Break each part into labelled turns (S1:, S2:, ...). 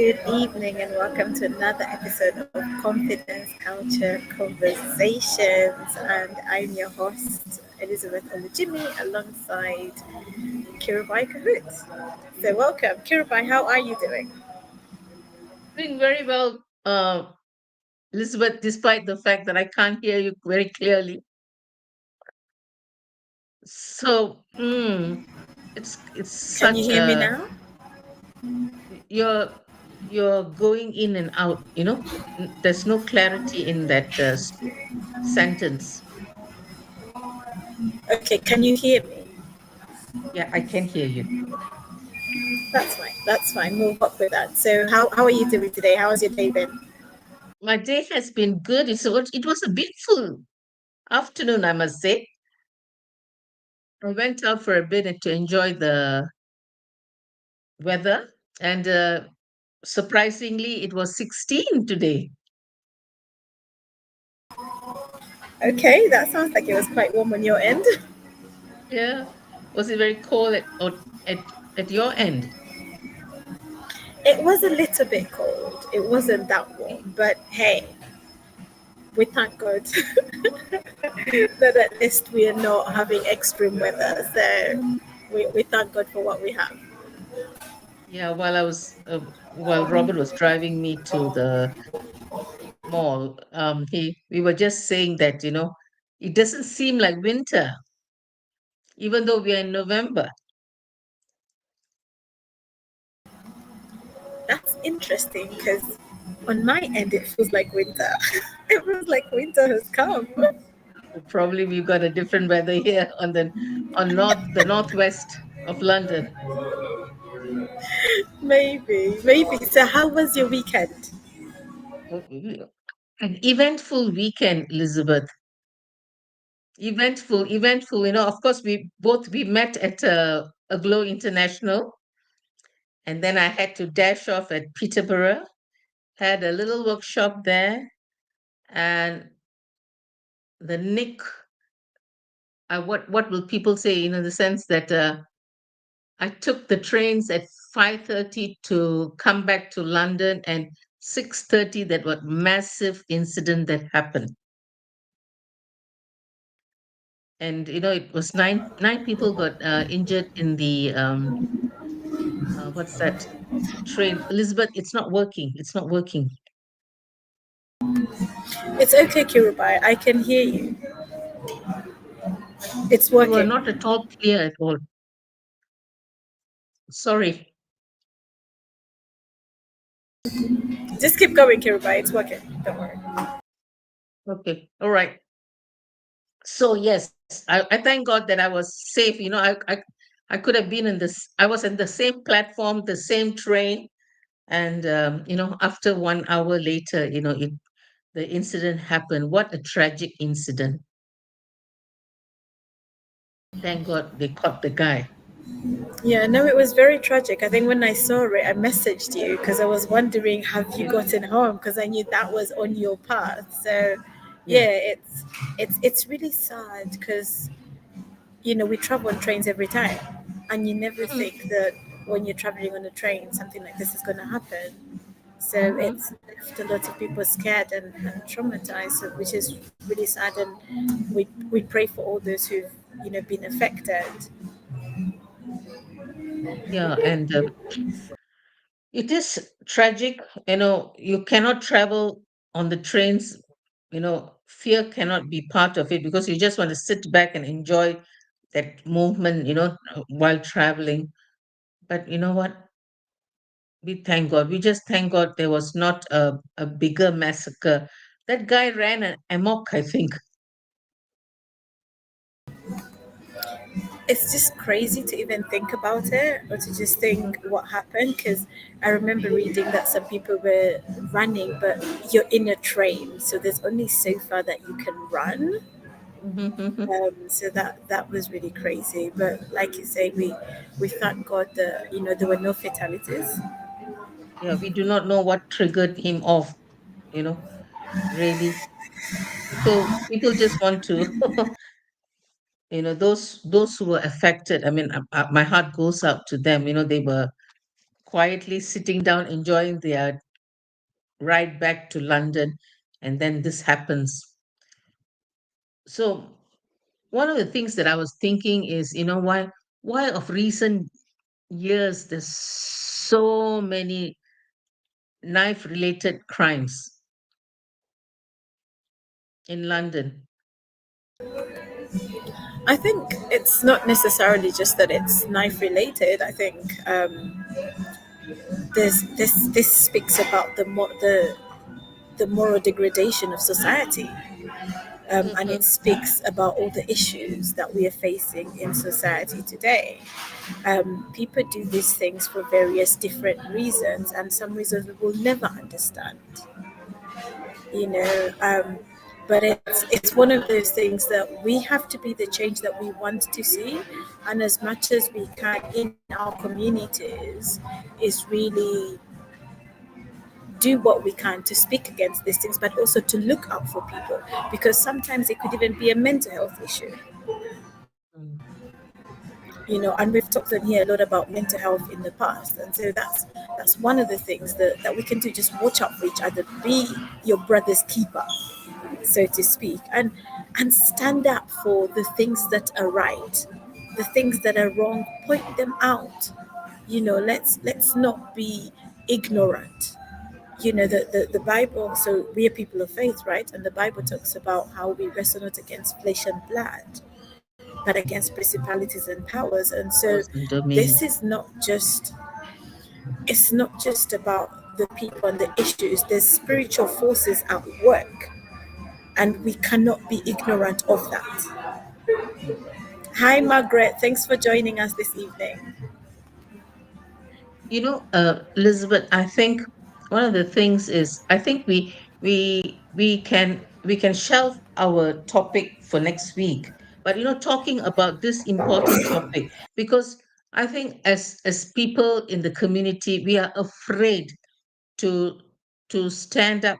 S1: Good evening, and welcome to another episode of Confidence Culture Conversations. And I'm your host, Elizabeth Olujimi, alongside Kirubai Kohout. So, welcome, Kirubai. How are you doing?
S2: Doing very well, Elizabeth, despite the fact that I can't hear you very clearly. So, it's
S1: Can you
S2: such
S1: hear me
S2: a
S1: now?
S2: you're you're going in and out. There's no clarity in that sentence.
S1: Okay, can you hear me?
S2: Yeah, I can hear you.
S1: That's fine. That's fine. We'll work with that. So, how are you doing today? How has your day been?
S2: My day has been good. It was a beautiful afternoon, I must say. I went out for a bit to enjoy the weather, and surprisingly, it was 16 today.
S1: Okay, that sounds like it was quite warm on your end.
S2: Yeah. Was it very cold at your end?
S1: It was a little bit cold. It wasn't that warm, but hey, we thank God that at least we are not having extreme weather. So we thank God for what we have.
S2: Yeah, while Robert was driving me to the mall, we were just saying that, it doesn't seem like winter, even though we are in November.
S1: That's interesting because on my end it feels like winter. It feels like winter has come.
S2: Probably we've got a different weather here on the northwest of London.
S1: Maybe. So how was your weekend?
S2: An eventful weekend, Elizabeth. Eventful. Of course, we met at a Glow International, and then I had to dash off at Peterborough, had a little workshop there, and the Nick. What will people say? In the sense that I took the trains at 5:30 to come back to London, and 6:30 that was massive incident that happened, and it was nine people got injured in the what's that train? Elizabeth, it's not working. It's not working.
S1: It's okay, Kirubai. I can hear you. It's
S2: You are
S1: working.
S2: not at all clear at all. Sorry.
S1: Just keep going, Kirubai. It's working. Don't worry.
S2: Okay. All right. So yes, I thank God that I was safe. I could have been in this. I was in the same platform, the same train, and after 1 hour later, the incident happened. What a tragic incident! Thank God they caught the guy.
S1: Yeah, no, it was very tragic. I think when I saw it, I messaged you because I was wondering, have you
S2: Yeah,
S1: gotten home? Because I knew that was on your path. So,
S2: yeah.
S1: yeah, it's really sad because we travel on trains every time, and you never
S2: Mm-hmm.
S1: think that when you're traveling on a train, something like this is going to happen. So
S2: Mm-hmm.
S1: it's left a lot of people scared and traumatized, so, which is really sad. And we pray for all those who've been affected.
S2: Yeah, and it is tragic. You cannot travel on the trains. Fear cannot be part of it because you just want to sit back and enjoy that movement, while traveling. But you know what? We thank God. We just thank God there was not a bigger massacre. That guy ran an amok, I think.
S1: It's just crazy to even think about it or to just think what happened because I remember reading that some people were running, but you're in a train, so there's only so far that you can run.
S2: Mhm.
S1: So that was really crazy. But like you say, we thank God that there were no fatalities.
S2: Yeah, we do not know what triggered him off, you know, really. People just want to, those who were affected. I mean, my heart goes out to them. They were quietly sitting down, enjoying their ride back to London, and then this happens. So one of the things that I was thinking is, why of recent years there's so many knife related crimes in London.
S1: I think it's not necessarily just that it's knife related. I think this speaks about the moral degradation of society, and it
S2: Hmm.
S1: speaks about all the issues that we are facing in society today. People do these things for various different reasons, and some reasons we will never understand. You know, but it's one of those things that we have to be the change that we want to see, and as much as we can in our communities, is really do what we can to speak against these things, but also to look out for people, because sometimes it could even be a mental health issue. And we've talked on here a lot about mental health in the past, and so that's one of the things that we can do. Just watch out for each other, be your brother's keeper, so to speak, and stand up for the things that are right, the things that are wrong, point them out. Let's not be ignorant. The Bible, so we are people of faith, right? And the Bible talks about how we wrestle not against flesh and blood, but against principalities and powers. And so
S2: Powers and
S1: this
S2: dominion.
S1: is not just about the people and the issues. There's spiritual forces at work, and we cannot be ignorant of that. Hi, Margaret. Thanks for joining us this evening.
S2: Elizabeth, I think one of the things is I think we can shelve our topic for next week. But talking about this important topic, because I think as people in the community, we are afraid to stand up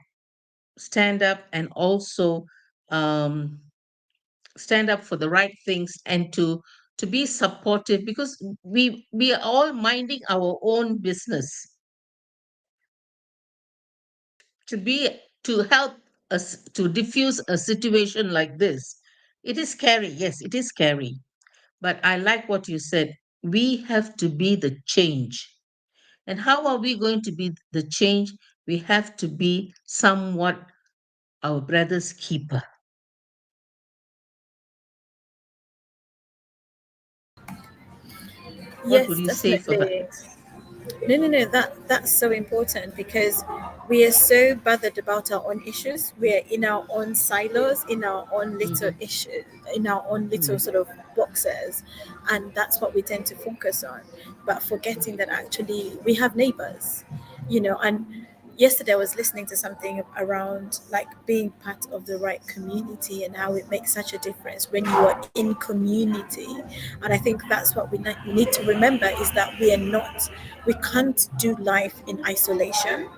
S2: and also um, stand up for the right things, and to be supportive, because we are all minding our own business, to be to help us to diffuse a situation like this. It is scary, yes, it is scary, but I like what you said. We have to be the change. And how are we going to be the change? We have to be somewhat our brother's keeper. What would
S1: Yes,
S2: you say for that?
S1: definitely. No, no, no. That's so important, because we are so bothered about our own issues. We are in our own silos, in our own little
S2: Hmm.
S1: issues, in our own little sort of boxes, and that's what we tend to focus on. But forgetting that actually we have neighbors, and yesterday I was listening to something around like being part of the right community and how it makes such a difference when you are in community. And I think that's what we need to remember, is that we can't do life in isolation.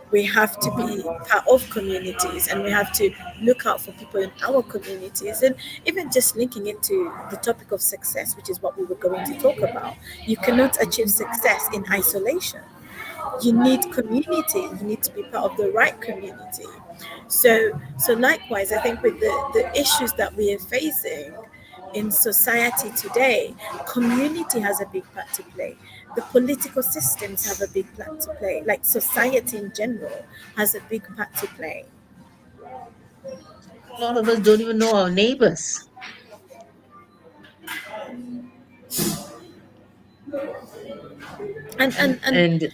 S1: We have to
S2: Hmm.
S1: be part of communities, and we have to look out for people in our communities. And even just linking it to the topic of success, which is what we were going to talk about, you cannot achieve success in isolation. You need community. You need to be part of the right community. So likewise, I think with the issues that we are facing in society today, community has a big part to play. The political systems have a big part to play. Like society in general has a big part to play.
S2: A lot of us don't even know our neighbors.
S1: And
S2: And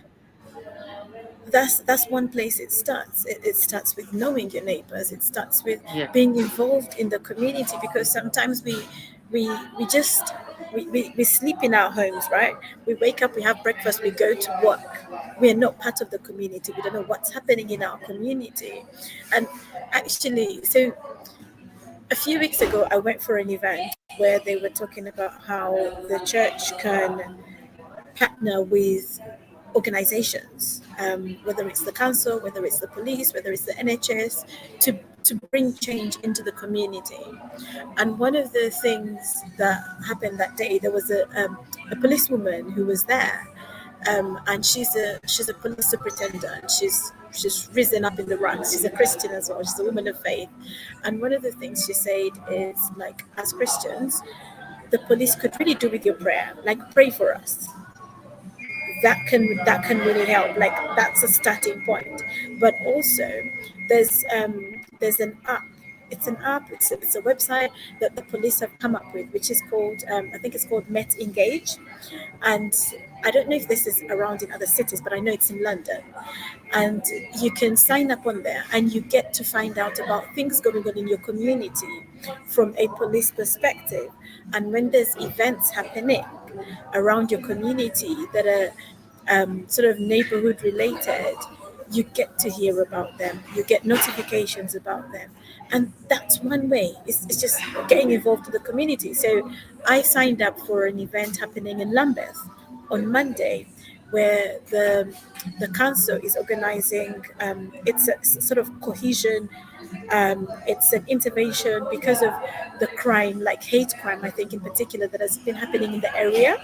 S1: that's one place it starts. It starts with knowing your neighbors. It starts with
S2: yeah.
S1: being involved in the community, because sometimes we just we sleep in our homes, right? We wake up, we have breakfast, we go to work. We are not part of the community. We don't know what's happening in our community. And actually, so a few weeks ago I went for an event where they were talking about how the church can partner with organizations, whether it's the council, whether it's the police, whether it's the NHS, to bring change into the community. And one of the things that happened that day, there was a policewoman who was there, and she's a police superintendent. She's risen up in the ranks. She's a Christian as well. She's a woman of faith. And one of the things she said is like, as Christians, the police could really do with your prayer. Like, pray for us. That can really help. Like, that's a starting point. But also, there's an app. It's an app. It's a website that the police have come up with, which is called I think it's called Met Engage, and I don't know if this is around in other cities, but I know it's in London. And you can sign up on there, and you get to find out about things going on in your community from a police perspective. And when there's events happening around your community that are sort of neighborhood related, you get to hear about them, you get notifications about them. And that's one way, it's just getting involved in the community. So I signed up for an event happening in Lambeth on Monday, where the council is organizing. It's a sort of cohesion. It's an intervention because of the crime, like hate crime, I think in particular, that has been happening in the area.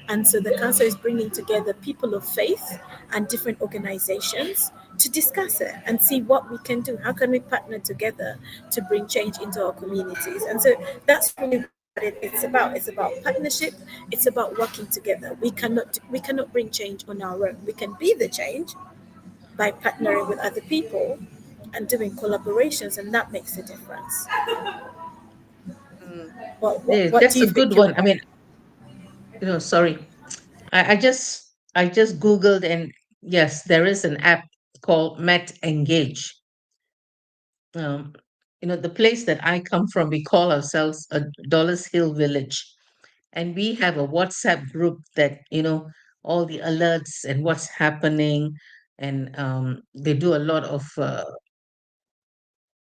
S1: And so the council is bringing together people of faith and different organizations to discuss it and see what we can do. How can we partner together to bring change into our communities? And so that's really what it's about. It's about partnership. It's about working together. We cannot bring change on our own. We can be the change by partnering with other people and doing collaborations, and that makes a difference.
S2: Mm.
S1: What do
S2: That's
S1: you
S2: a
S1: think,
S2: good one. I
S1: Kirubai?
S2: mean, sorry, I just Googled, and yes, there is an app called Met Engage. Um, the place that I come from, we call ourselves a Dollars Hill Village, and we have a WhatsApp group that all the alerts and what's happening, and they do a lot of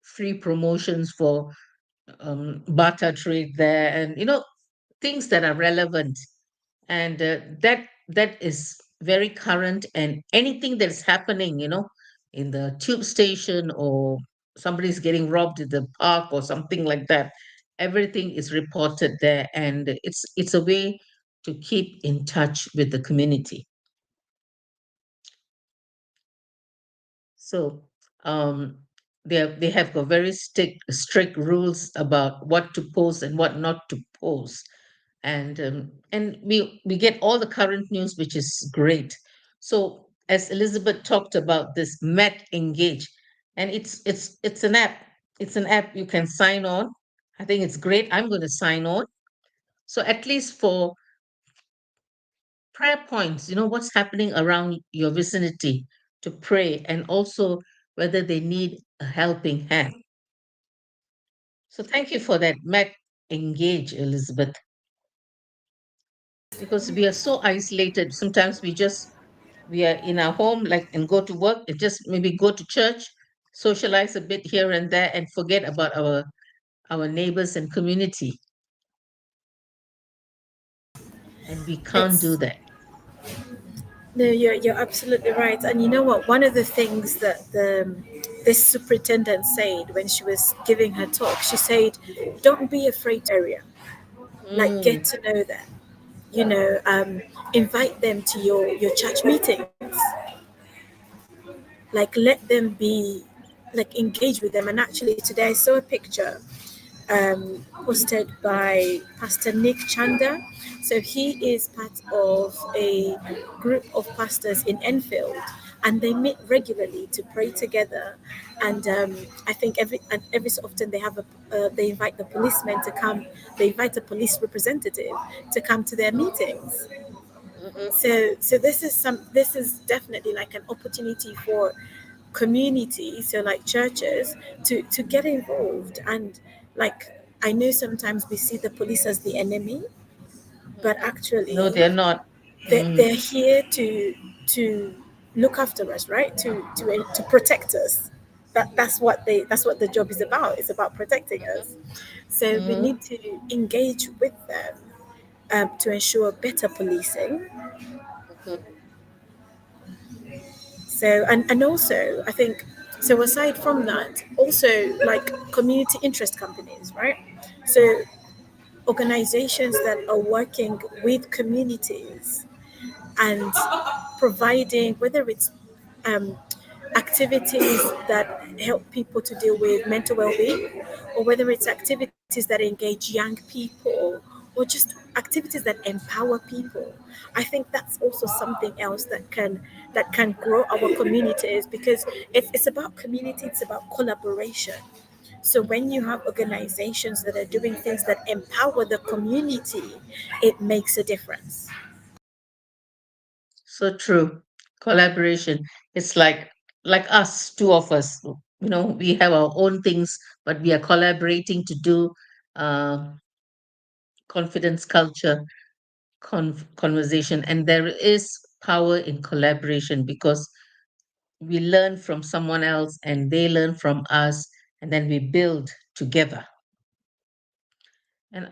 S2: free promotions for barter trade there, and things that are relevant, and that is very current. And anything that's happening in the tube station, or somebody's getting robbed at the park or something like that, everything is reported there, and it's a way to keep in touch with the community. So um they have got very strict rules about what to post and what not to post, and we get all the current news, which is great. So as Elizabeth talked about this Met Engage, and it's an app. It's an app you can sign on. I think it's great. I'm going to sign on. So at least for prayer points, what's happening around your vicinity, to pray, and also whether they need a helping hand. So thank you for that, Met Engage, Elizabeth, because we are so isolated. Sometimes we are in our home, like, and go to work, and just maybe go to church, socialize a bit here and there, and forget about our neighbors and community, and we can't do
S1: It's
S2: that.
S1: No, you're absolutely right. And you know what? One of the things that the this superintendent said when she was giving her talk, she said, "Don't be afraid to area. Like,
S2: Mm,
S1: get to know them. You know, invite them to your church meetings. Like, let them be, like, engage with them." And actually, today I saw a picture posted by Pastor Nick Chanda. So he is part of a group of pastors in Enfield, and they meet regularly to pray together. And I think every so often they invite the policemen to come. They invite a police representative to come to their meetings.
S2: mhm.
S1: So this is definitely like an opportunity for community, so like churches, to get involved. And like, I know sometimes we see the police as the enemy, but
S2: No,
S1: actually
S2: they're not.
S1: they're
S2: Mm,
S1: here to look after us, right? To protect us. That's what the job is about. It's about protecting us. So we
S2: mhm,
S1: need to engage with them, to ensure better policing.
S2: mhm,
S1: So, and also, I think, so aside from that, also like community interest companies, right? So organizations that are working with communities and providing, whether it's um, activities that help people to deal with mental well-being, or whether it's activities that engage young people, or just activities that empower people. I think that's also something else that can grow our communities, because it's about community, it's about collaboration. So when you have organizations that are doing things that empower the community, it makes a difference.
S2: So true. Collaboration. It's like us, two of us. We have our own things, but we are collaborating to do uh, confidence culture conversation. And there is power in collaboration because we learn from someone else and they learn from us, and then we build together. And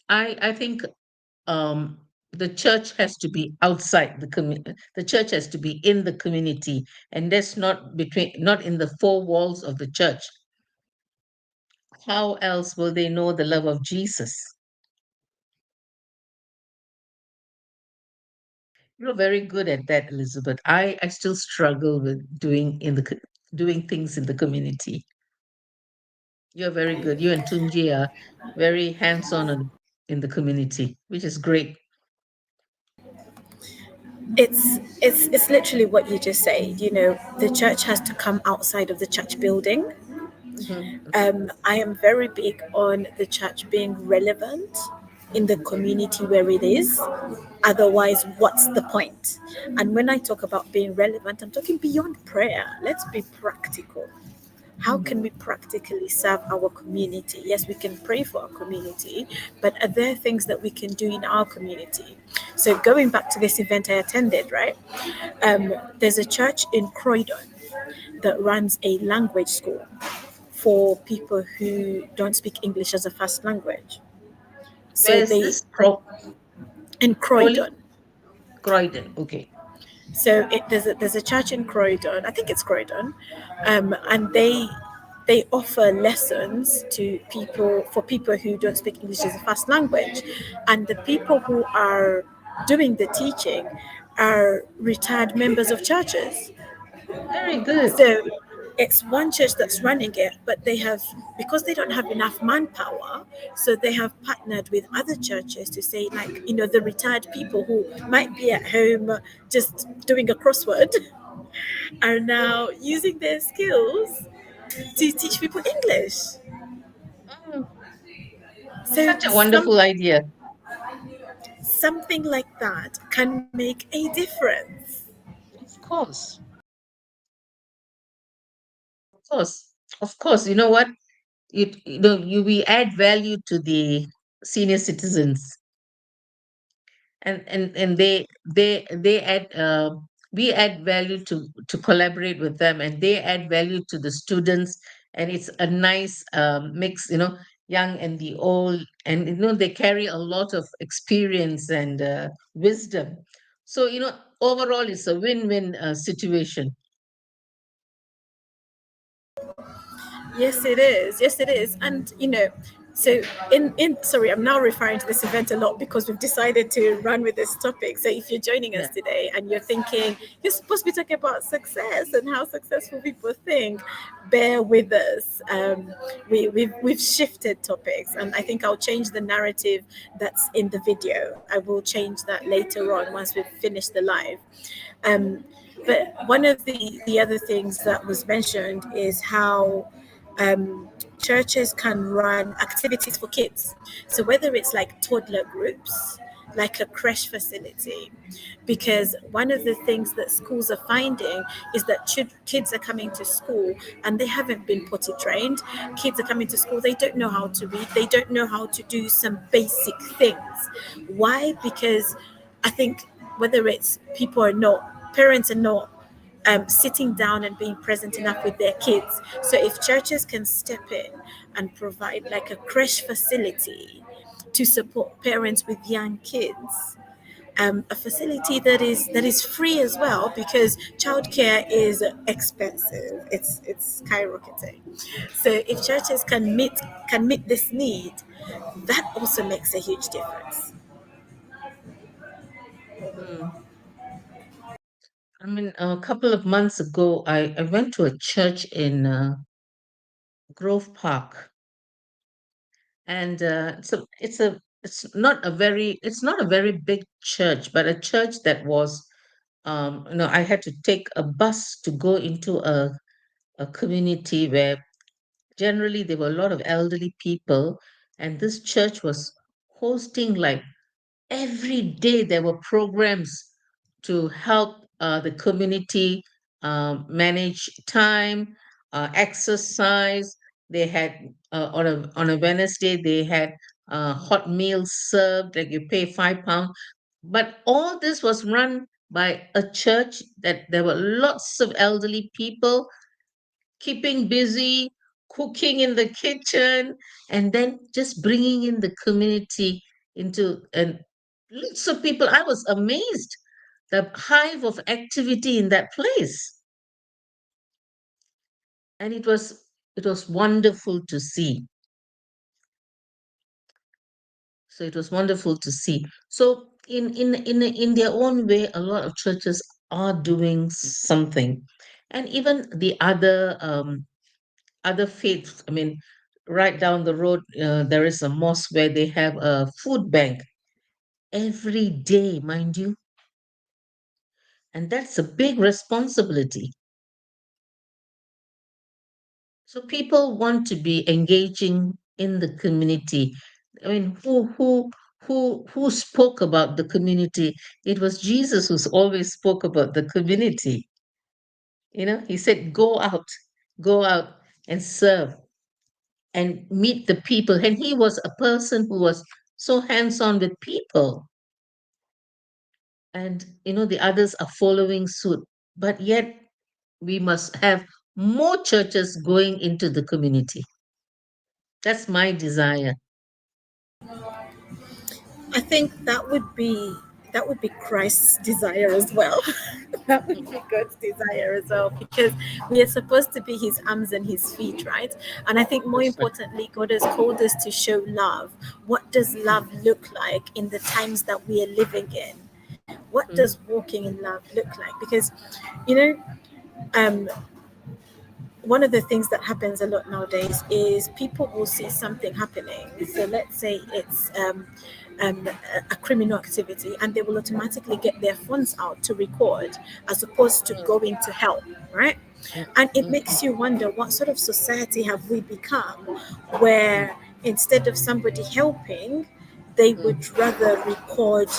S2: I think um, the church has to be outside the community. The church has to be in the community, and that's not in the four walls of the church. How else will they know the love of Jesus? You're very good at that, Elizabeth. I still struggle with doing things in the community. You're very good. You and Tunji are very hands-on in the community, which is great.
S1: It's literally what you just said. The church has to come outside of the church building. I am very big on the church being relevant in the community where it is. Otherwise, what's the point? And when I talk about being relevant, I'm talking beyond prayer. Let's be practical. How
S2: Mhm.
S1: can we practically serve our community? Yes, we can pray for our community, but are there things that we can do in our community? So, going back to this event I attended, right? There's a church in Croydon that runs a language school for people who don't speak English as a first language.
S2: Where
S1: So
S2: is
S1: they
S2: this?
S1: in
S2: Crowley?
S1: Croydon.
S2: Croydon. Okay.
S1: So there's a church in Croydon. I think it's Croydon, and they offer lessons to people for people who don't speak English as a first language, and the people who are doing the teaching are retired members of churches.
S2: Very good.
S1: So it's one church that's running it, but they have, because they don't have enough manpower, so they have partnered with other churches to say, like, the retired people who might be at home just doing a crossword are now using their skills to teach people English.
S2: Mm,
S1: So
S2: such a wonderful idea.
S1: something like that can make a difference.
S2: Of course. Of course. Of course. You know what? We add value to the senior citizens, and they add we add value to collaborate with them, and they add value to the students, and it's a nice mix, young and the old, and they carry a lot of experience and wisdom. So overall it's a win-win situation.
S1: Yes, it is. Yes, it is. And so in sorry, I'm now referring to this event a lot because we've decided to run with this topic. So if you're joining us
S2: Yeah.
S1: today and you're thinking you're supposed to be talking about success and how successful people think, bear with us. We've shifted topics, and I think I'll change the narrative that's in the video. I will change that later on once we've finished the live. Um, but one of the other things that was mentioned is how churches can run activities for kids. So whether it's like toddler groups, like a creche facility, because one of the things that schools are finding is that kids are coming to school and they haven't been potty trained. Kids are coming to school, they don't know how to read, they don't know how to do some basic things. Why? Because I think whether it's people are not, parents are not sitting down and being present enough with their kids. So if churches can step in and provide like a creche facility to support parents with young kids, a facility that is free as well, because childcare is expensive. It's skyrocketing. So if churches can meet this need, that also makes a huge difference.
S2: Mm. I mean, a couple of months ago, I went to a church in Grove Park, and it's not a very big church, but a church that was, I had to take a bus to go into a community where generally there were a lot of elderly people, and this church was hosting, like, every day there were programs to help the community manage time, exercise. They had on a Wednesday they had hot meals served, like you pay £5. But all this was run by a church that there were lots of elderly people keeping busy, cooking in the kitchen, and then just bringing in the community into, and lots of people. I was amazed, the hive of activity in that place, and it was wonderful to see. So it was wonderful to see. So in their own way, a lot of churches are doing something, and even the other faiths. I mean, right down the road, there is a mosque where they have a food bank every day, mind you. And that's a big responsibility. So people want to be engaging in the community. I mean, who spoke about the community? It was Jesus who always spoke about the community. He said, go out and serve and meet the people. And he was a person who was so hands-on with people. And the others are following suit. But yet we must have more churches going into the community. That's my desire.
S1: I think that would be Christ's desire as well. That would be God's desire as well, because we are supposed to be His arms and His feet, right? And I think more
S2: That's right.
S1: importantly, God has called us to show love. What does love look like in the times that we are living in? What does
S2: Mhm,
S1: walking in love look like? Because, you know, um, one of the things that happens a lot nowadays is people will see something happening. So let's say it's a criminal activity, and they will automatically get their phones out to record as opposed to
S2: mm,
S1: going to help, right?
S2: mm,
S1: And it
S2: mhm,
S1: makes you wonder, what sort of society have we become
S2: mm,
S1: where instead of somebody helping, they
S2: mm,
S1: would rather record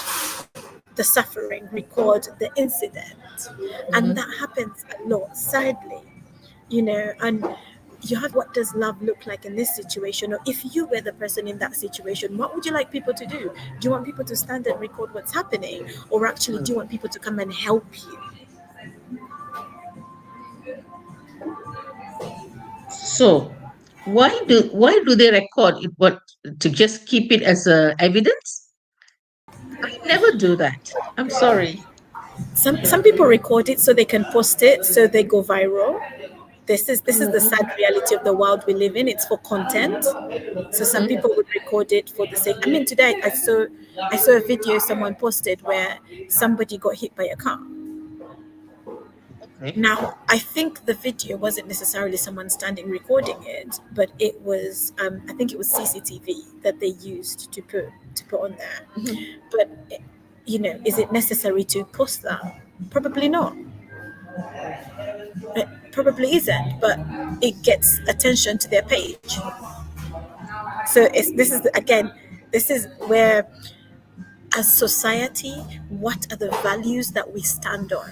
S1: the suffering, record the incident. And
S2: mhm,
S1: that happens a lot, sadly, and you have, what does love look like in this situation? Or if you were the person in that situation, what would you like people to do? Do you want people to stand and record what's happening, or actually do
S2: mm.
S1: you want people to come and help you?
S2: So why do they record it? What, to just keep it as evidence? I never do that. I'm sorry.
S1: Some people record it so they can post it, so they go viral. This is the
S2: Mhm,
S1: sad reality of the world we live in. It's for content. So some
S2: mhm.
S1: people would record it for the sake. I mean, today I saw a video someone posted where somebody got hit by a car.
S2: Okay.
S1: Now, I think the video wasn't necessarily someone standing recording it, but it was, I think it was CCTV that they used to put on there.
S2: Mhm,
S1: But is it necessary to post that? Probably not. It probably isn't, but it gets attention to their page. So this is where, as society, what are the values that we stand on?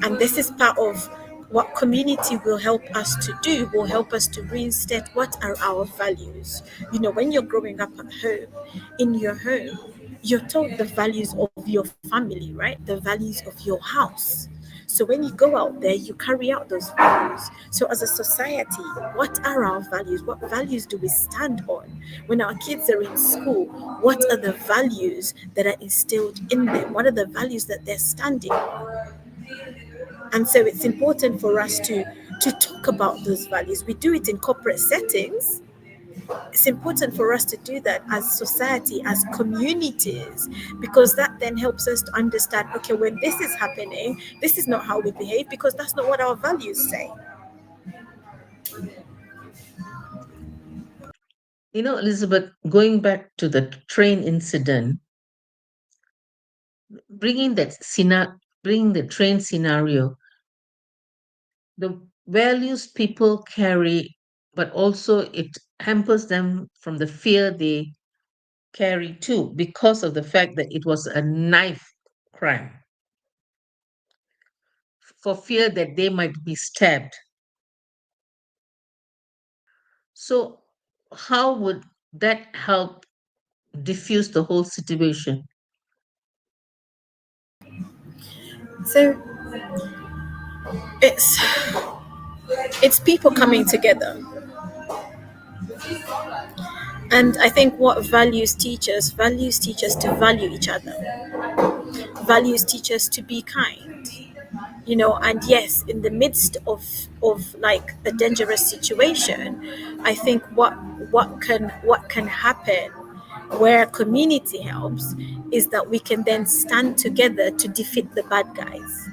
S1: And this is part of what community will help us to do, will help us to reinstate what are our values. When you're growing up at home, in your home, you're taught the values of your family, right? The values of your house. So when you go out there, you carry out those values. So as a society, what are our values? What values do we stand on? When our kids are in school, what are the values that are instilled in them? What are the values that they're standing on? And so it's important for us to talk about those values. We do it in corporate settings, it's important for us to do that as society, as communities, because that then helps us to understand, okay, when this is happening, this is not how we behave, because that's not what our values say.
S2: Elizabeth, going back to the train incident, bringing the train scenario, the values people carry, but also it hampers them from the fear they carry too, because of the fact that it was a knife crime, for fear that they might be stabbed. So, how would that help diffuse the whole situation?
S1: So it's it's people coming together. And I think what values teach us to value each other, values teach us to be kind, and yes, in the midst of like a dangerous situation, I think what can happen where community helps is that we can then stand together to defeat the bad guys.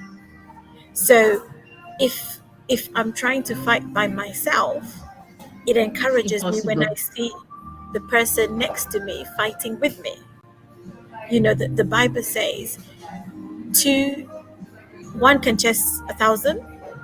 S1: So if I'm trying to fight by myself, it
S2: It's
S1: encourages me when I
S2: impossible.
S1: see the person next to me fighting with me. The Bible says two one can chase 1,000,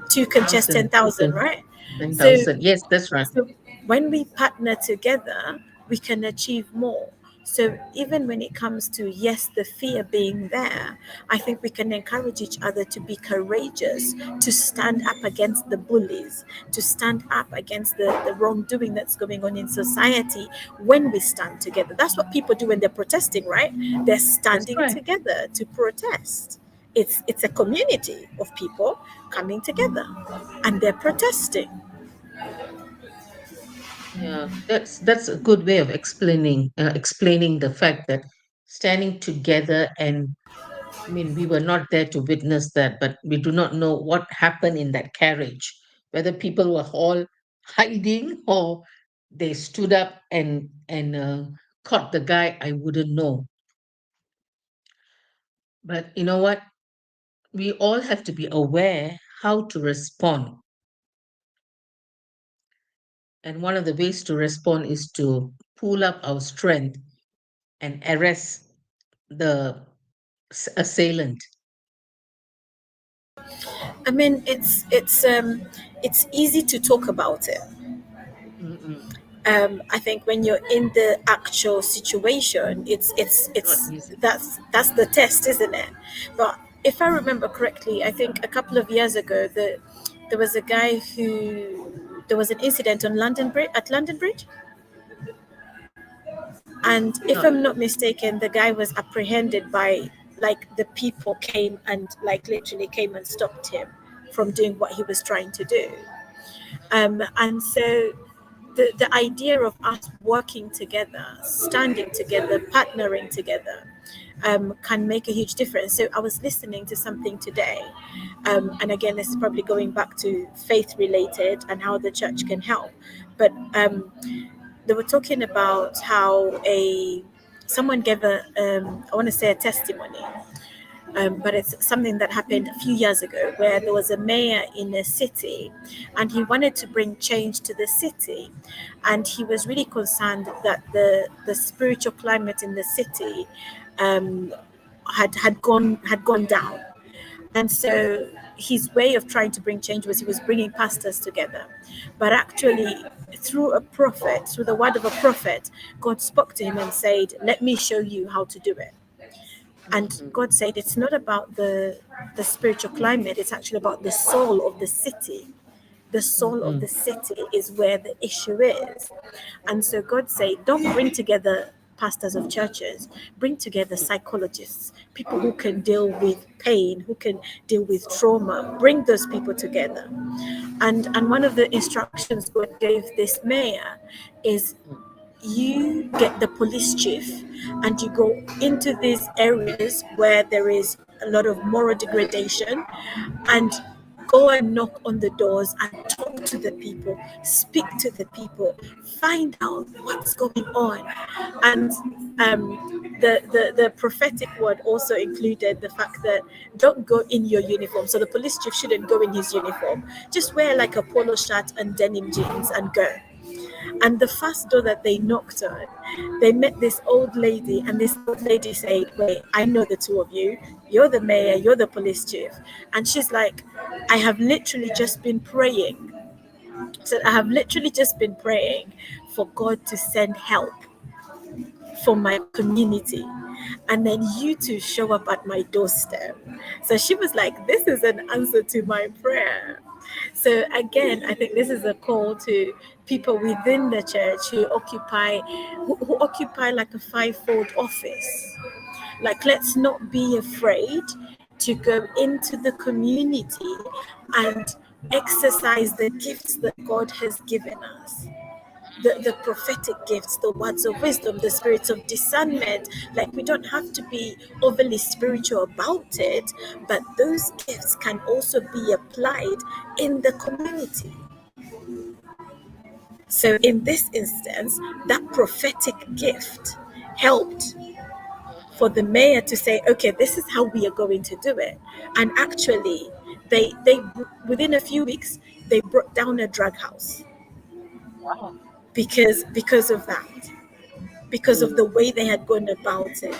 S1: two can chase ten
S2: 1,000,
S1: thousand, right? So
S2: 10,000. Yes, that's right.
S1: So when we partner together, we can achieve more. So even when it comes to, yes, the fear being there, I think we can encourage each other to be courageous, to stand up against the bullies, to stand up against the wrongdoing that's going on in society when we stand together. That's what people do when they're protesting, right? They're
S2: That's
S1: standing
S2: right.
S1: together to protest. It's a community of people coming together and they're protesting.
S2: Yeah, that's a good way of explaining the fact that standing together, and I mean, we were not there to witness that, but we do not know what happened in that carriage, whether people were all hiding or they stood up and caught the guy. I wouldn't know. But you know what? We all have to be aware how to respond. And one of the ways to respond is to pull up our strength and arrest the assailant.
S1: I mean, it's easy to talk about it.
S2: Mm-mm.
S1: I think when you're in the actual situation, it's it's
S2: It's not
S1: it's
S2: easy.
S1: that's the test, isn't it? But if I remember correctly, I think a couple of years ago, there was a guy who there was an incident on London Bridge, and if
S2: Not
S1: I'm not mistaken, the guy was apprehended by, like, the people came and, like, literally came and stopped him from doing what he was trying to do. And so the idea of us working together, standing together, partnering together, can make a huge difference. So I was listening to something today, and again, this is probably going back to faith related and how the church can help. But they were talking about how a someone gave I want to say a testimony, but it's something that happened a few years ago where there was a mayor in a city and he wanted to bring change to the city, and he was really concerned that the spiritual climate in the city um, had gone down. And so his way of trying to bring change was he was bringing pastors together. But actually, through the word of a prophet, God spoke to him and said, "Let me show you how to do it." And
S2: mm-mm,
S1: God said, "It's not about the spiritual climate, it's actually about the soul of the city. The soul of the
S2: mm-mm,
S1: city is where the issue is." And so God said, "Don't bring together pastors of churches, bring together psychologists, people who can deal with pain, who can deal with trauma. Bring those people together." And one of the instructions God gave this mayor is, you get the police chief and you go into these areas where there is a lot of moral degradation, and go and knock on the doors and talk to the people, speak to the people, find out what's going on. And the prophetic word also included the fact that don't go in your uniform. So the police chief shouldn't go in his uniform. Just wear like a polo shirt and denim jeans and go. And the first door that they knocked on, they met this old lady, and this old lady said, "Wait, I know the two of you. You're the mayor, you're the police chief." And she's like, "I have literally just been praying." So I have literally just been praying for God to send help for my community. And then you two show up at my doorstep. So she was like, "This is an answer to my prayer." So again, I think this is a call to people within the church who occupy like a fivefold office. Like, let's not be afraid to go into the community and exercise the gifts that God has given us. The prophetic gifts, the words of wisdom, the spirits of discernment. Like, we don't have to be overly spiritual about it, but those gifts can also be applied in the community. So, in this instance, that prophetic gift helped for the mayor to say, "Okay, this is how we are going to do it." And actually, they within a few weeks they brought down a drug house
S2: Wow.
S1: because of that, because of the way they had gone about it.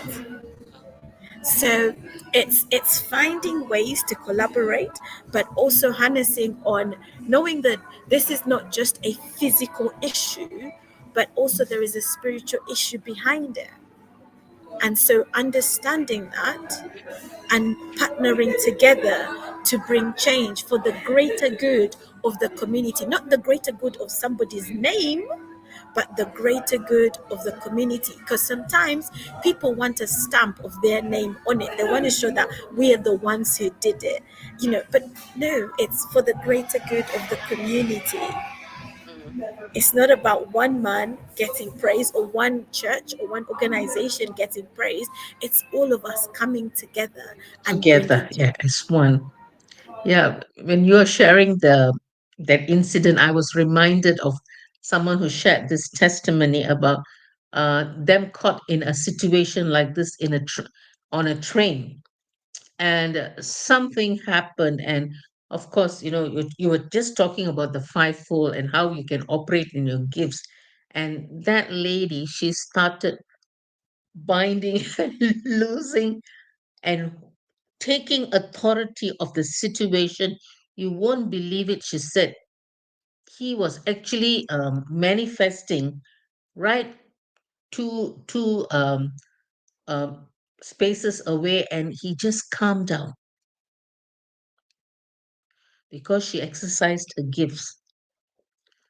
S1: So it's finding ways to collaborate, but also harnessing on knowing that this is not just a physical issue, but also there is a spiritual issue behind it. And so understanding that and partnering together to bring change for the greater good of the community, not the greater good of somebody's name, but the greater good of the community. Because sometimes people want a stamp of their name on it. They want to show that we are the ones who did it, but no, it's for the greater good of the community.
S2: Mm.
S1: It's not about one man getting praise or one church or one organization getting praise. It's all of us coming together and
S2: Together,
S1: bringing
S2: yeah,
S1: change.
S2: as one. Yeah, when you are sharing that incident, I was reminded of someone who shared this testimony about them caught in a situation like this on a train, and something happened. And of course, you were just talking about the fivefold and how you can operate in your gifts. And that lady, she started binding and losing and taking authority of the situation. You won't believe it. She said he was actually manifesting right two um, spaces away, and he just calmed down because she exercised her gifts.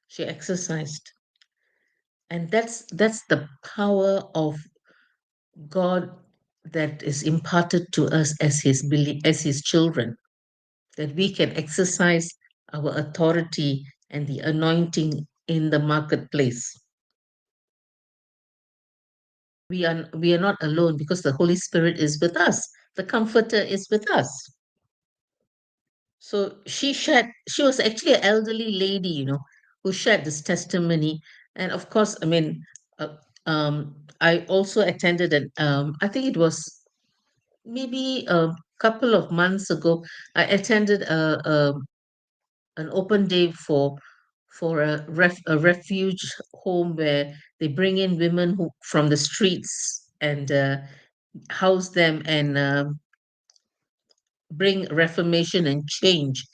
S2: She exercised, and that's the power of God that is imparted to us as as his children, that we can exercise our authority and the anointing in the marketplace. We are not alone because the Holy Spirit is with us. The Comforter is with us. So she was actually an elderly lady, who shared this testimony. And of course, I mean, I also attended I think it was maybe a couple of months ago. I attended an open day for a refuge home where they bring in women who from the streets and house them and bring reformation and change.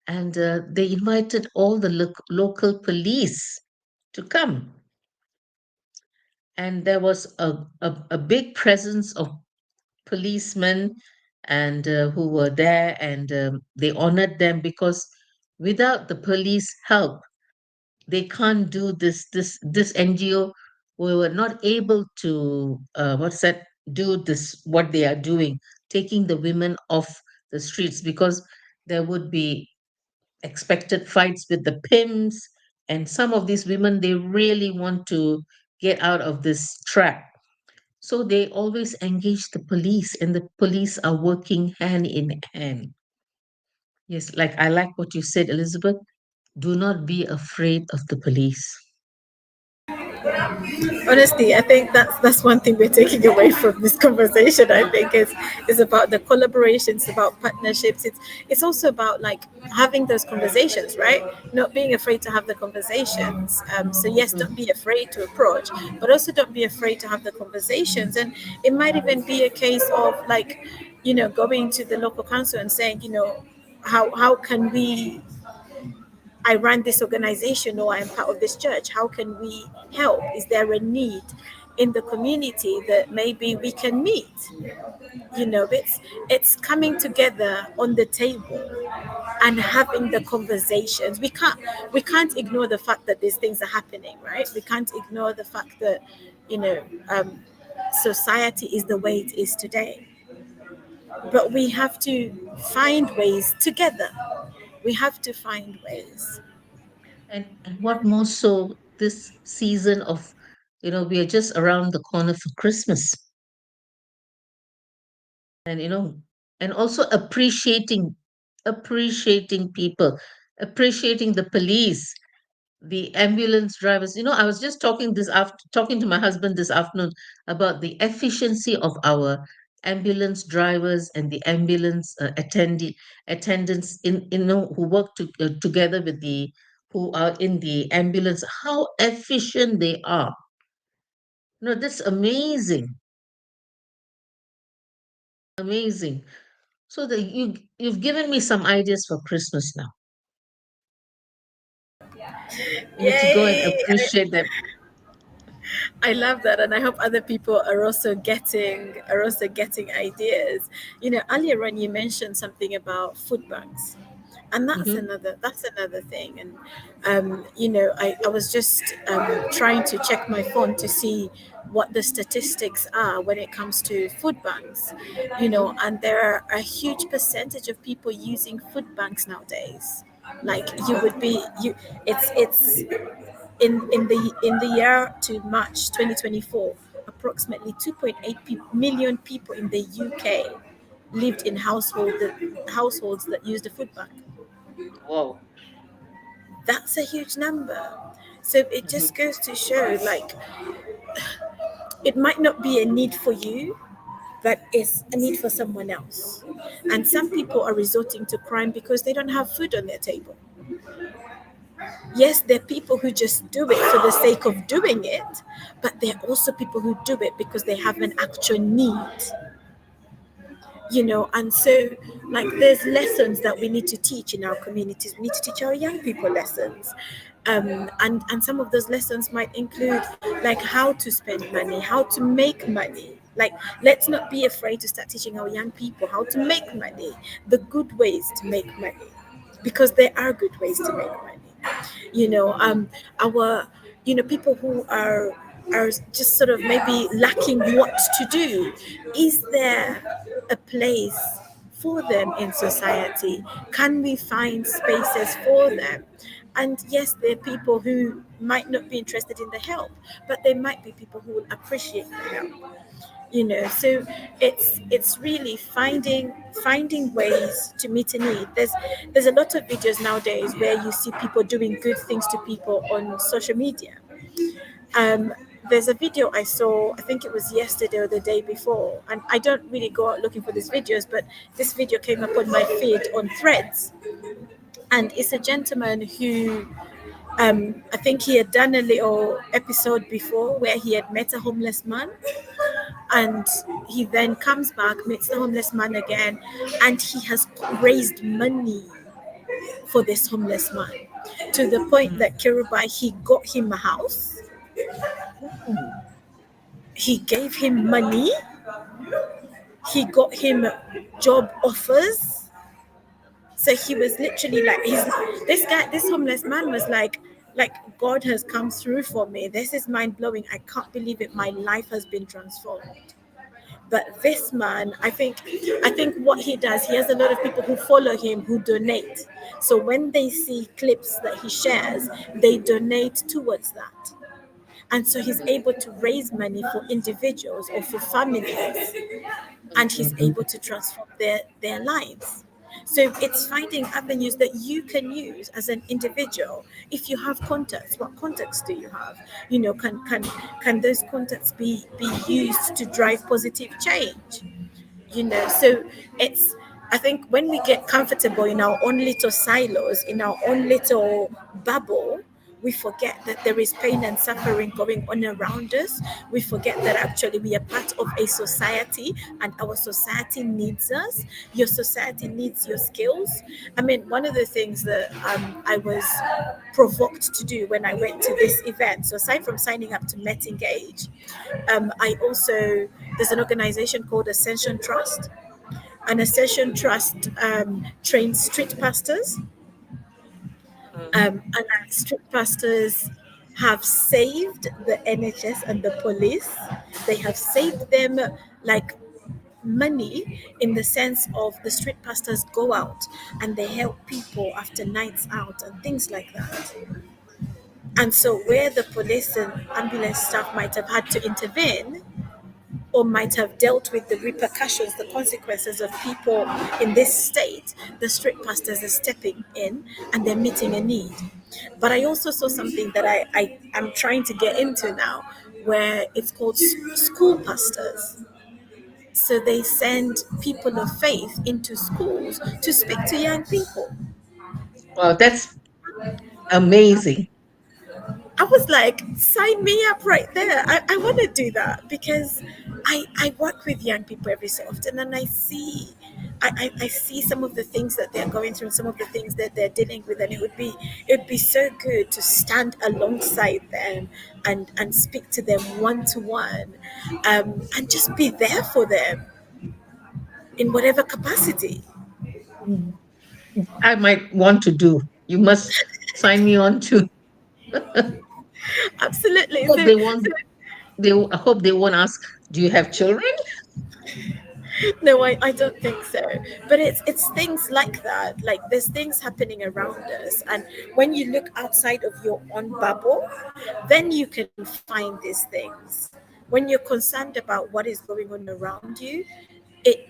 S2: And they invited all the local police to come. And there was a big presence of policemen and who were there, and they honored them because without the police help, they can't do this NGO. We were not able to what's that do this what they are doing, taking the women off the streets, because there would be expected fights with the pimps, and some of these women, they really want to get out of this trap. So they always engage the police, and the police are working hand in hand. Yes, like I like what you said, Elizabeth. Do not be afraid of the police.
S1: Honestly, I think that's one thing we're taking away from this conversation. I think is about the collaborations, about partnerships. It's also about like having those conversations, right? Not being afraid to have the conversations. So yes, don't be afraid to approach, but also don't be afraid to have the conversations. And it might even be a case of like, going to the local council and saying, how can we, I run this organization or I'm part of this church. How can we help? Is there a need in the community that maybe we can meet? It's coming together on the table and having the conversations. We can't ignore the fact that these things are happening, right? We can't ignore the fact that you know um, society is the way it is today. But we have to find ways together. We have to find ways.
S2: And what more so this season of, we are just around the corner for Christmas. And and also appreciating people, appreciating the police, the ambulance drivers. I was just talking to my husband this afternoon about the efficiency of our ambulance drivers and the ambulance attendants who work together with the who are in the ambulance, how efficient they are. That's amazing. Amazing. So you've given me some ideas for Christmas now. I need to go and
S1: Yay!
S2: appreciate them.
S1: I love that, and I hope other people are also getting ideas. Earlier on you mentioned something about food banks, and that's
S2: Hmm.
S1: another thing. And I was just trying to check my phone to see what the statistics are when it comes to food banks. And there are a huge percentage of people using food banks nowadays. Like you would be you it's in the year to March 2024, approximately 2.8 million people in the UK lived in households that used a food bank.
S2: Wow.
S1: That's a huge number. So it
S2: Hmm.
S1: just goes to show, like, it might not be a need for you, but it's a need for someone else. And some people are resorting to crime because they don't have food on their table. Yes, there are people who just do it for the sake of doing it, but there are also people who do it because they have an actual need. And so, like, there's lessons that we need to teach in our communities. We need to teach our young people lessons. And some of those lessons might include like how to spend money, how to make money. Like, let's not be afraid to start teaching our young people how to make money, the good ways to make money, because there are good ways to make money. you know um our people who are just sort of maybe lacking what to do. Is there a place for them in society? Can we find spaces for them? And yes, there are people who might not be interested in the help, but there might be people who will appreciate the help. So it's really finding ways to meet a need. There's a lot of videos nowadays where you see people doing good things to people on social media. um there's a video I saw, I think it was yesterday or the day before, and I don't really go out looking for these videos, but this video came up on my feed on Threads. And it's a gentleman who, I think he had done a little episode before where he had met a homeless man, and he then comes back, meets the homeless man again, and he has raised money for this homeless man, to the point
S2: Mm.
S1: that Kirubai, he got him a house,
S2: Ooh.
S1: he gave him money, he got him job offers. So he was literally like, this homeless man was like, God has come through for me. This is mind blowing. I can't believe it. My life has been transformed. But this man, I think what he does, he has a lot of people who follow him who donate. So when they see clips that he shares, they donate towards that. And so he's able to raise money for individuals or for families, and he's able to transform their lives. So it's finding avenues that you can use as an individual. If you have contacts, what contacts do you have? Can those contacts be used to drive positive change? So it's, I think when we get comfortable in our own little silos, in our own little bubble, we forget that there is pain and suffering going on around us. We forget that actually we are part of a society, and our society needs us. Your society needs your skills. I mean, one of the things that I was provoked to do when I went to this event, so aside from signing up to Met Engage, I also, there's an organization called Ascension Trust. And Ascension Trust trains street pastors, and street pastors have saved the NHS and the police. They have saved them like money, in the sense of the street pastors go out and they help people after nights out and things like that. And so, where the police and ambulance staff might have had to intervene, or might have dealt with the repercussions, the consequences of people in this state, the street pastors are stepping in and they're meeting a need. But I also saw something that I am trying to get into now, where it's called school pastors. So they send people of faith into schools to speak to young people.
S2: Wow, that's amazing.
S1: I was like, sign me up right there. I want to do that because I work with young people every so often, and I see some of the things that they're going through, some of the things that they're dealing with, and it would be so good to stand alongside them and speak to them one to one, and just be there for them in whatever capacity.
S2: Mm. I might want to do. You must sign me on too.
S1: Absolutely.
S2: Hope
S1: So,
S2: they won't. I hope they won't ask. Do you have children?
S1: no, I don't think so. But it's things like that. Like there's things happening around us, and when you look outside of your own bubble, then you can find these things. When you're concerned about what is going on around you, it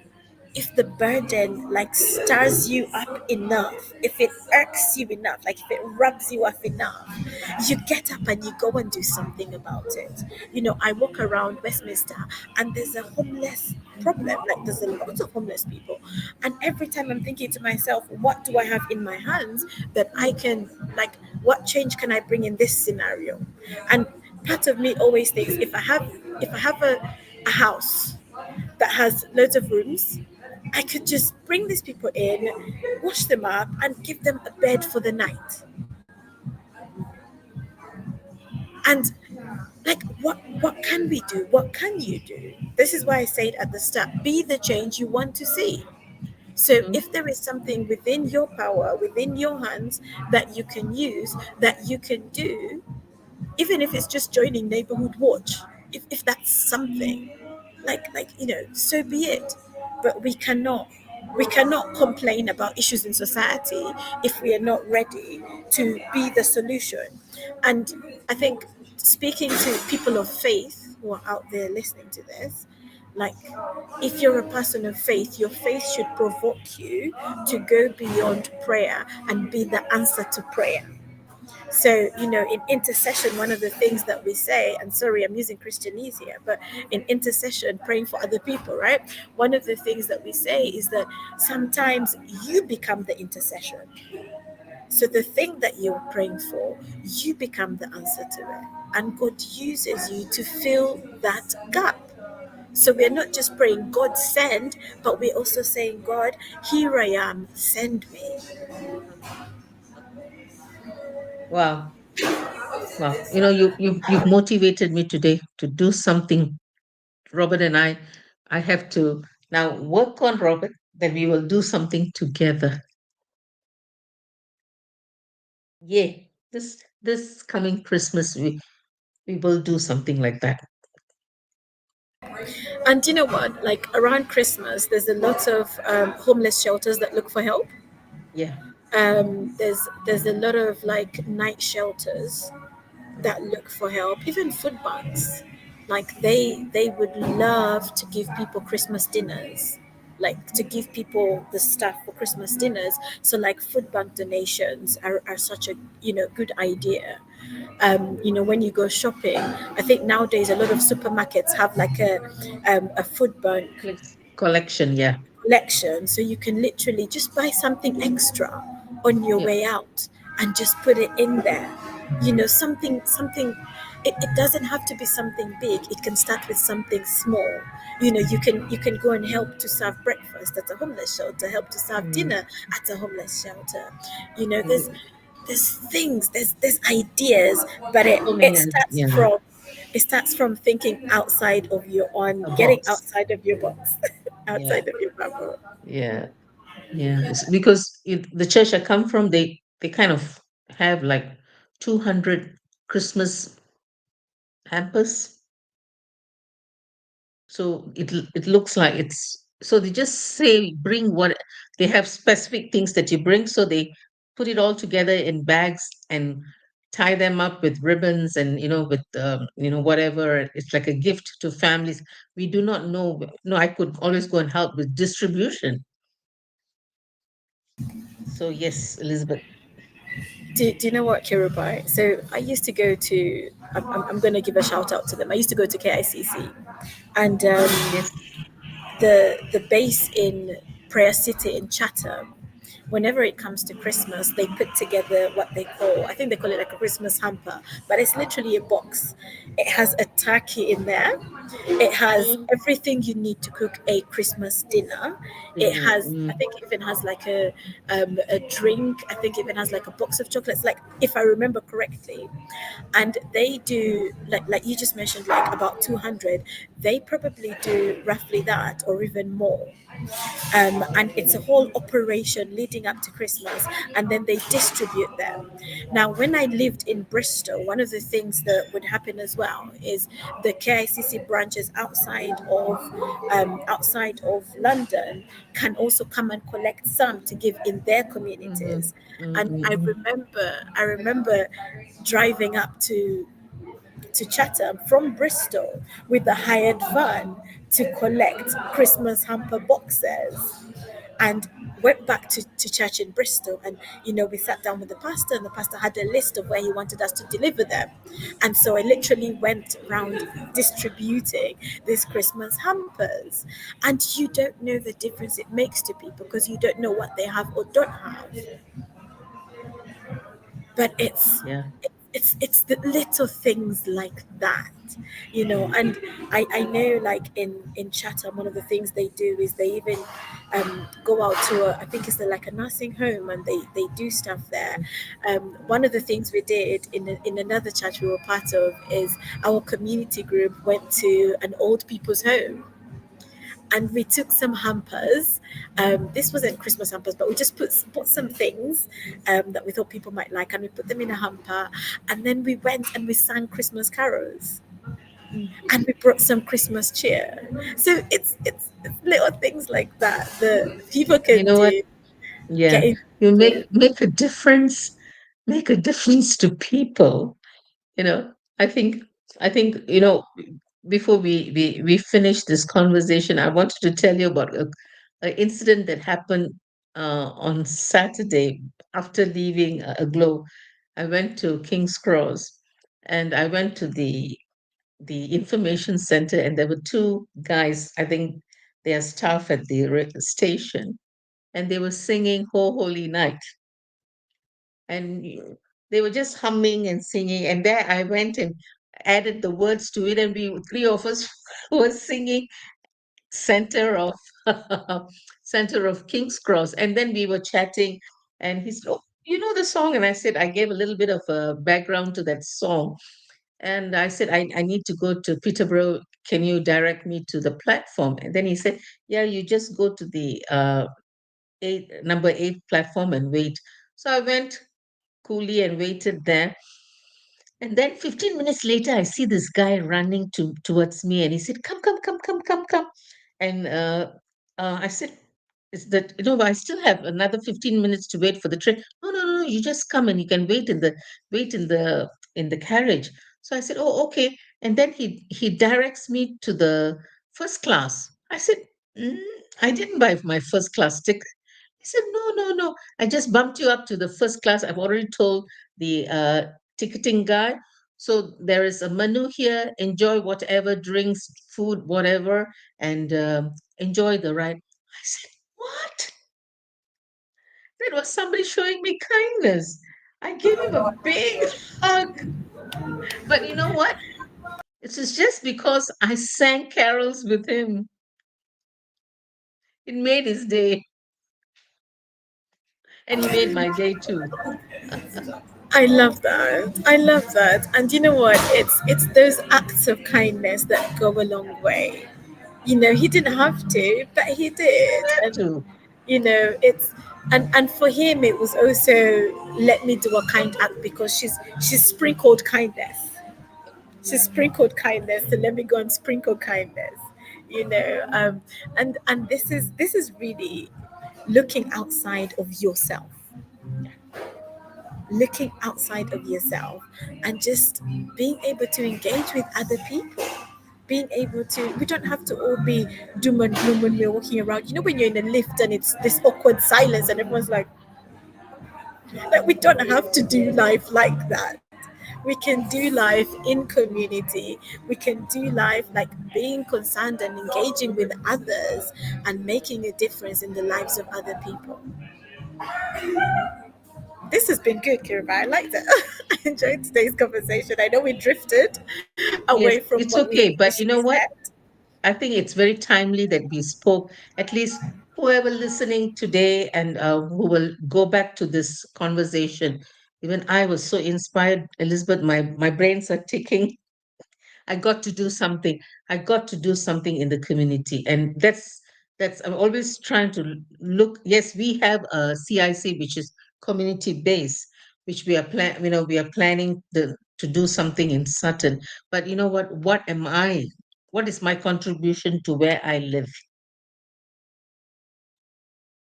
S1: if the burden like stirs you up enough, if it irks you enough, like if it rubs you up enough, you get up and you go and do something about it. I walk around Westminster and there's a homeless problem. Like there's a lot of homeless people. And every time I'm thinking to myself, what do I have in my hands that I can, like, what change can I bring in this scenario? And part of me always thinks, if I have a house that has loads of rooms, I could just bring these people in, wash them up, and give them a bed for the night. And like, what can we do? What can you do? This is why I said at the start: be the change you want to see. So
S2: Mhm.
S1: if there is something within your power, within your hands, that you can use, that you can do, even if it's just joining neighborhood watch, if that's something, so be it. But we cannot complain about issues in society if we are not ready to be the solution. And I think, speaking to people of faith who are out there listening to this, like, if you're a person of faith, your faith should provoke you to go beyond prayer and be the answer to prayer. So, in intercession, one of the things that we say, and sorry, I'm using Christianese here, but in intercession, praying for other people, right? One of the things that we say is that sometimes you become the intercession. So the thing that you're praying for, you become the answer to it. And God uses you to fill that gap. So we're not just praying, God send, but we're also saying, God, here I am, send me.
S2: Wow, wow. You've motivated me today to do something. Robert and I have to now work on Robert. Then we will do something together. Yeah, this coming Christmas we will do something like that.
S1: And you know what? Like around Christmas, there's a lot of homeless shelters that look for help.
S2: Yeah.
S1: There's a lot of like night shelters that look for help. Even food banks, like they would love to give people Christmas dinners. like to give people the stuff for Christmas dinners. So like food bank donations are such a good idea. When you go shopping, I think nowadays a lot of supermarkets have like a food bank
S2: Collection, yeah.
S1: collection, so you can literally just buy something extra on your
S2: Yeah.
S1: way out and just put it in there. Something. It doesn't have to be something big. It can start with something small. You can go and help to serve breakfast at a homeless shelter, help to serve
S2: Mm,
S1: dinner at a homeless shelter. you know there's
S2: mm.
S1: there's things, there's ideas, but
S2: So
S1: it
S2: many,
S1: starts
S2: yeah,
S1: from thinking outside of your own,
S2: a
S1: getting
S2: box.
S1: outside of your box,
S2: Yeah,
S1: outside of your bubble.
S2: yeah, yeah. Because the church I come from, they kind of have like 200 Christmas hampers. So it looks like it's, so they just say bring what they have, specific things that you bring. So they put it all together in bags and tie them up with ribbons and with whatever. It's like a gift to families. We do not know. No, I could always go and help with distribution. So yes, Elizabeth.
S1: Do you know what, Kirubai? So I used to go to. I'm going to give a shout out to them. I used to go to KICC, and
S2: Yes.
S1: the base in Prayer City in Chatham, whenever it comes to Christmas, they put together what they call, I think they call it like a Christmas hamper, but it's literally a box. It has a turkey in there. It has
S2: Mm,
S1: everything you need to cook a Christmas dinner. It has, I
S2: mm,
S1: think, it even has like a drink. I think it even has like a box of chocolates, like if I remember correctly. And they do, like you just mentioned, like about 200. They probably do roughly that or even more. And it's a whole operation leading up to Christmas, and then they distribute them. Now, when I lived in Bristol, one of the things that would happen as well is the KICC branches outside of London can also come and collect some to give in their
S2: mm,
S1: communities.
S2: mm,
S1: And I
S2: mm,
S1: remember, I remember driving up to Chatham from Bristol with a hired van to collect Christmas hamper boxes, and went back to church in Bristol. And we sat down with the pastor, and the pastor had a list of where he wanted us to deliver them. And so I literally went around distributing these Christmas hampers. And you don't know the difference it makes to people because you don't know what they have or don't have. But
S2: yeah.
S1: it's the little things like that. And I know, like in Chatham, one of the things they do is they even go out to I think it's like a nursing home, and they do stuff there. One of the things we did in another church we were part of is our community group went to an old people's home, and we took some hampers. This wasn't Christmas hampers, but we just bought some things that we thought people might like, and we put them in a hamper. And then we went and we sang Christmas carols, and we brought some Christmas cheer. So it's little things like that that people
S2: You
S1: can
S2: know what?
S1: do.
S2: Yeah,
S1: Getting
S2: you
S1: people.
S2: make a difference to people. You know, I think I think before we finish this conversation, I wanted to tell you about a incident that happened on Saturday after leaving a glow. I went to King's Cross, and I went to the information center, and there were two guys. I think they are staff at the station, and they were singing "Ho Holy Night," and they were just humming and singing. And there I went and added the words to it, and we three of us were singing center of center of King's Cross, and then we were chatting, and he said, "Oh, you know the song?" And I said, I gave a little bit of a background to that song, and I said, I need to go to Peterborough. Can you direct me to the platform? And then he said, yeah, you just go to the number 8 platform and wait. So I went coolly and waited there. And then 15 minutes later, I see this guy running towards me, and he said, "Come, come, come, come, come, come." And I said, "Is that I still have another 15 minutes to wait for the train?" No, no, no, no. You just come and you can wait in the carriage. So I said, "Oh, okay." And then he directs me to the first class. I said, "Mm." I didn't buy my first class ticket. He said, no, no, no. I just bumped you up to the first class. I've already told the ticketing guy. So there is a menu here. Enjoy whatever drinks, food, whatever, and enjoy the ride. I said, what? That was somebody showing me kindness. I gave him a big hug. But you know what? It was just because I sang carols with him. It made his day, and he made my day too.
S1: I love that. I love that. And you know what? It's those acts of kindness that go a long way. You know, he didn't have to, but he did. And
S2: Too.
S1: you know, it's and for him it was also, let me do a kind act because she's sprinkled kindness. She sprinkled kindness, so let me go and sprinkle kindness. You know, and this is really looking outside of yourself, looking outside of yourself, and just being able to engage with other people. Being able to, we don't have to all be doom and gloom when we're walking around. You know, when you're in a lift and it's this awkward silence and everyone's like we don't have to do life like that. We can do life in community. We can do life like being concerned and engaging with others and making a difference in the lives of other people. This has been good, Kirubai. I like that. I enjoyed today's conversation. I know we drifted away
S2: Yes,
S1: from
S2: it's
S1: what we
S2: okay. But you
S1: initially
S2: know what?
S1: said.
S2: I think it's very timely that we spoke. At least whoever listening today and who will go back to this conversation. Even I was so inspired, Elizabeth. My brains are ticking. I got to do something. I got to do something in the community, and that's. I'm always trying to look. Yes, we have a CIC, which is community based, which we are plan. We are planning to do something in Sutton. But you know what? What am I? What is my contribution to where I live?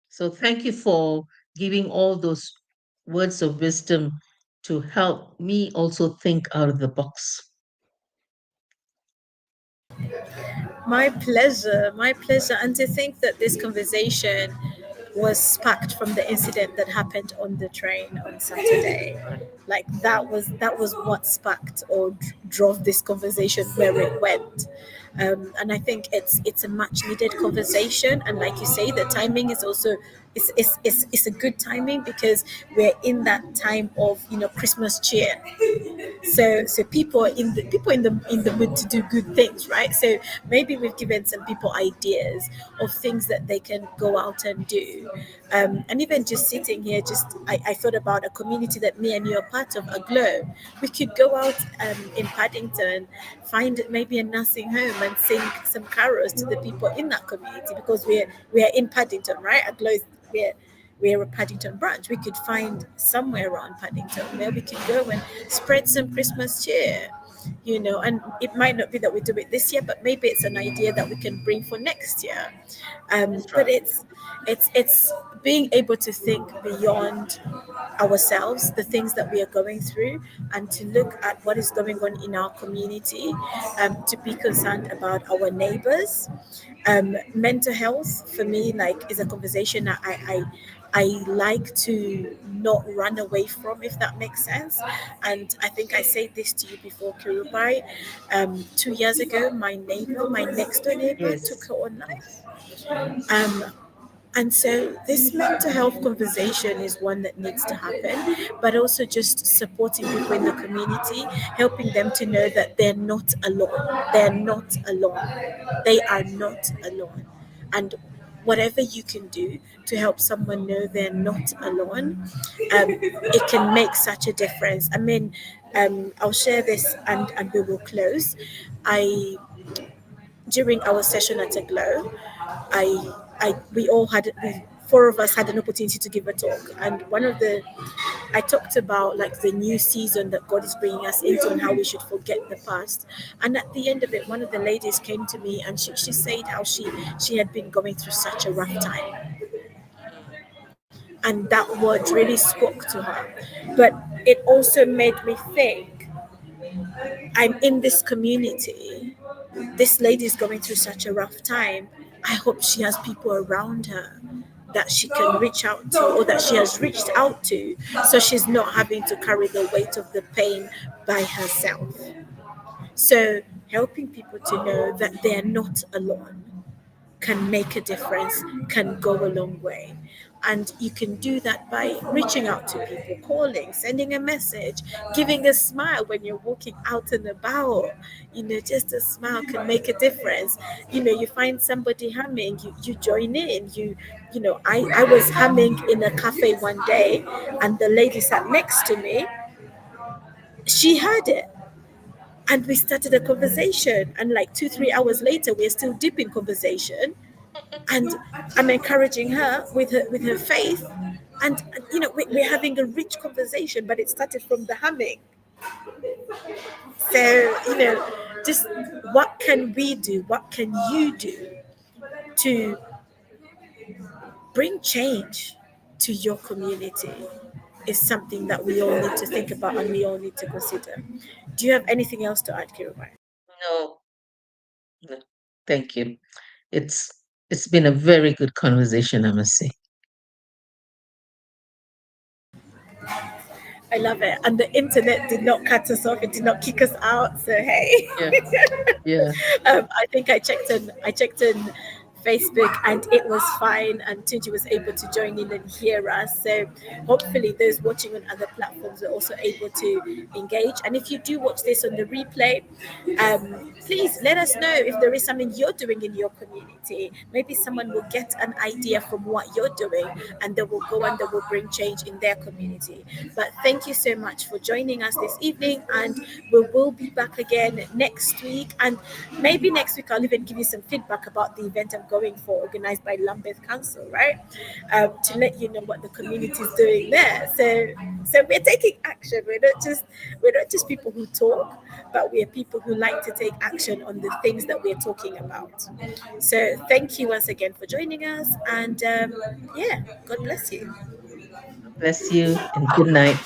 S2: So thank you for giving all those words of wisdom to help me also think out of the box.
S1: My pleasure, my pleasure. And to think that this conversation was sparked from the incident that happened on the train on Saturday. Like that was what sparked or drove this conversation where it went. And I think it's a much needed conversation. And like you say, the timing is also it's a good timing because we're in that time of Christmas cheer. So people in the mood to do good things, right? So maybe we've given some people ideas of things that they can go out and do. And even just sitting here, I thought about a community that me and you are part of, a glow. We could go out in Paddington, find maybe a nursing home and sing some carols to the people in that community because we're in Paddington, right? A glow is we're a Paddington branch. We could find somewhere around Paddington where we could go and spread some Christmas cheer, and it might not be that we do it this year, but maybe it's an idea that we can bring for next year.
S2: That's
S1: But
S2: right.
S1: it's being able to think beyond ourselves, the things that we are going through, and to look at what is going on in our community, to be concerned about our neighbors. Mental health for me, like, is a conversation that I like to not run away from, if that makes sense. And I think I said this to you before, Kirubai. 2 years ago, my neighbor, my next door neighbor, took
S2: Yes.
S1: her own life.
S2: Yes.
S1: Um, and so this mental health conversation is one that needs to happen, but also just supporting people in the community, helping them to know that they're not alone. They're not alone. They are not alone. And whatever you can do to help someone know they're not alone, it can make such a difference. I mean, I'll share this and we will close. I During our session at a glow, we all had, four of us had an opportunity to give a talk, and I talked about like the new season that God is bringing us into and how we should forget the past. And at the end of it, one of the ladies came to me and she said how she had been going through such a rough time, and that word really spoke to her. But it also made me think, I'm in this community. This lady is going through such a rough time. I hope she has people around her that she can reach out to, or that she has reached out to, so she's not having to carry the weight of the pain by herself. So helping people to know that they're not alone can make a difference, can go a long way. And you can do that by reaching out to people, calling, sending a message, giving a smile when you're walking out and about. Just a smile can make a difference. You find somebody humming, you join in. I was humming in a cafe one day, and the lady sat next to me. She heard it, and we started a conversation. And like 2 3 hours later, we're still deep in conversation, and I'm encouraging her with her faith, and we're having a rich conversation, but it started from the humming. So just what can we do? What can you do to bring change to your community? Is something that we all need to think about and we all need to consider. Do you have anything else to add, Kirubai?
S2: No, no, thank you. It's it's been a very good conversation, I must say.
S1: I love it. And the internet did not cut us off. It did not kick us out. So hey.
S2: Yeah, yeah.
S1: I think I checked in Facebook and it was fine, and Tunji was able to join in and hear us. So hopefully those watching on other platforms are also able to engage. And if you do watch this on the replay, please let us know if there is something you're doing in your community. Maybe someone will get an idea from what you're doing, and they will go and they will bring change in their community. But thank you so much for joining us this evening, and we will be back again next week. And maybe next week I'll even give you some feedback about the event I'm going for, organized by Lambeth Council, right? To let you know what the community is doing there. So we're taking action. We're not just people who talk, but we are people who like to take action on the things that we're talking about. So thank you once again for joining us, and yeah, God bless you.
S2: Bless you and good night.